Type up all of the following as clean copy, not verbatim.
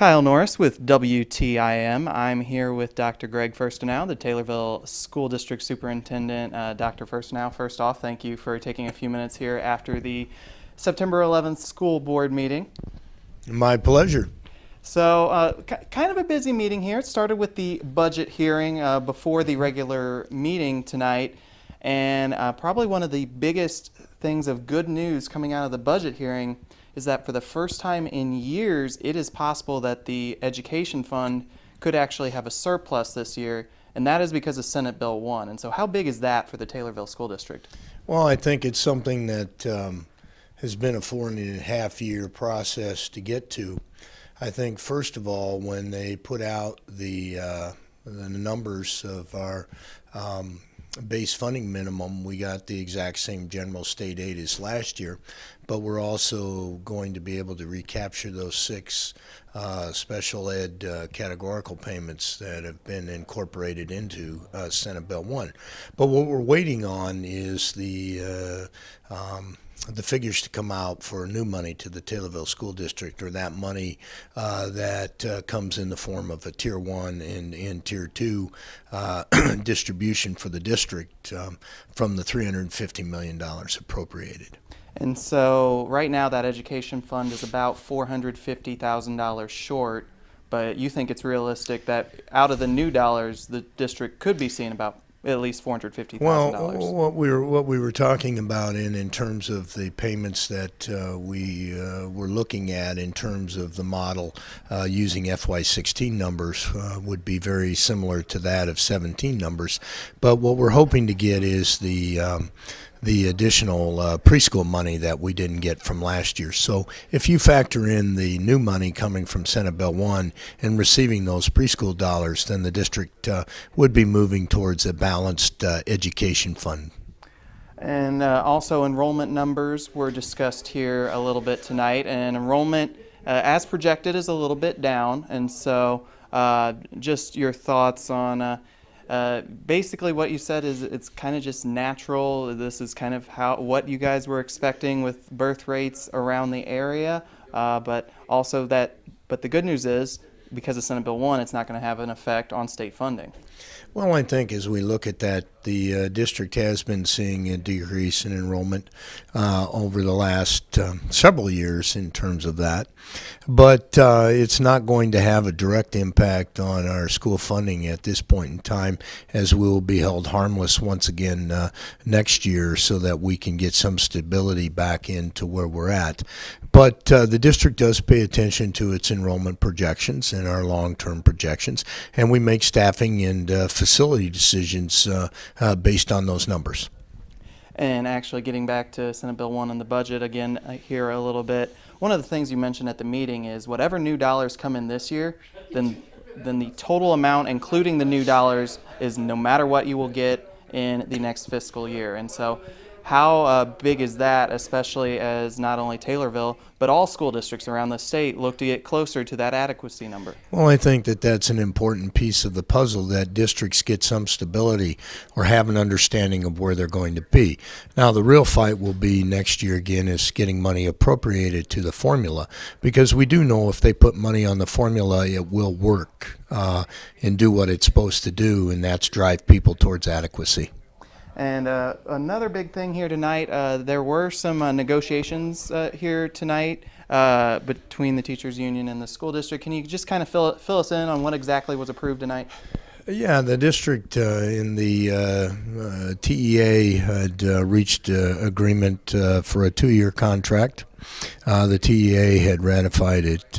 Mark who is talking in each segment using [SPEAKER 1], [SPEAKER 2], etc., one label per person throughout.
[SPEAKER 1] Kyle Norris with WTIM. I'm here with Dr. Gregg Fuerstenau, the Taylorville School District Superintendent. Dr. Fuerstenau, first off, thank you for taking a few minutes here after the September 11th school board meeting.
[SPEAKER 2] My pleasure.
[SPEAKER 1] So, kind of a busy meeting here. It started with the budget hearing before the regular meeting tonight, and probably one of the biggest things of good news coming out of the budget hearing is that for the first time in years, it is possible that the education fund could actually have a surplus this year, and that is because of Senate Bill 1. And so how big is that for the Taylorville School District?
[SPEAKER 2] Well, I think it's something that has been a 4.5-year process to get to. I think, first of all, when they put out the numbers of our base funding minimum, we got the exact same general state aid as last year, but we're also going to be able to recapture those 6 special ed categorical payments that have been incorporated into Senate Bill 1. But what we're waiting on is the figures to come out for new money to the Taylorville School District, or that money that comes in the form of a Tier 1 and Tier 2 distribution for the district from the $350 million appropriated.
[SPEAKER 1] And so right now that education fund is about $450,000 short, but you think it's realistic that out of the new dollars, the district could be seeing about at least $450,000.
[SPEAKER 2] Well, what we were talking about in terms of the payments that we were looking at in terms of the model using FY16 numbers would be very similar to that of 17 numbers. But what we're hoping to get is the additional preschool money that we didn't get from last year. So if you factor in the new money coming from Senate Bill 1 and receiving those preschool dollars, then the district would be moving towards a balanced education fund.
[SPEAKER 1] And also enrollment numbers were discussed here a little bit tonight, and enrollment as projected is a little bit down. And so just your thoughts on basically what you said is it's kind of just natural. This is kind of what you guys were expecting with birth rates around the area, but the good news is because of Senate Bill 1, it's not going to have an effect on state funding.
[SPEAKER 2] Well, I think as we look at that, the district has been seeing a decrease in enrollment over the last several years in terms of that. But it's not going to have a direct impact on our school funding at this point in time, as we will be held harmless once again next year so that we can get some stability back into where we're at. But the district does pay attention to its enrollment projections and our long-term projections, and we make staffing and facility decisions based on those numbers.
[SPEAKER 1] And actually getting back to Senate Bill 1 and the budget again here a little bit, one of the things you mentioned at the meeting is whatever new dollars come in this year, then the total amount, including the new dollars, is no matter what you will get in the next fiscal year. And so how big is that, especially as not only Taylorville, but all school districts around the state look to get closer to that adequacy number?
[SPEAKER 2] Well, I think that that's an important piece of the puzzle, that districts get some stability or have an understanding of where they're going to be. Now, the real fight will be next year again is getting money appropriated to the formula, because we do know if they put money on the formula, it will work and do what it's supposed to do, and that's drive people towards adequacy.
[SPEAKER 1] And another big thing here tonight, there were some negotiations here tonight between the teachers union and the school district. Can you just kind of fill us in on what exactly was approved tonight?
[SPEAKER 2] Yeah, the district in the TEA had reached agreement for a 2-year contract. The TEA had ratified it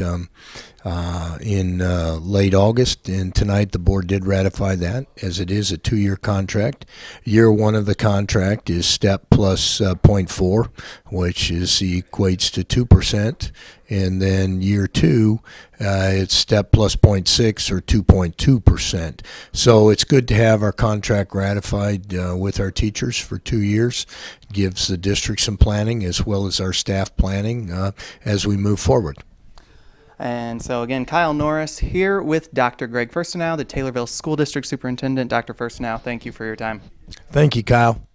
[SPEAKER 2] in late August, and tonight the board did ratify that, as it is a 2-year contract. Year 1 of the contract is step plus 0.4, which equates to 2%, and then year 2 it's step plus 0.6 or 2.2%. So it's good to have our contract ratified with our teachers for 2 years. It gives the district some planning as well as our staff planning as we move forward.
[SPEAKER 1] And so again, Kyle Norris here with Dr. Gregg Fuerstenau, the Taylorville School District Superintendent. Dr. Fuerstenau, thank you for your time.
[SPEAKER 2] Thank you, Kyle.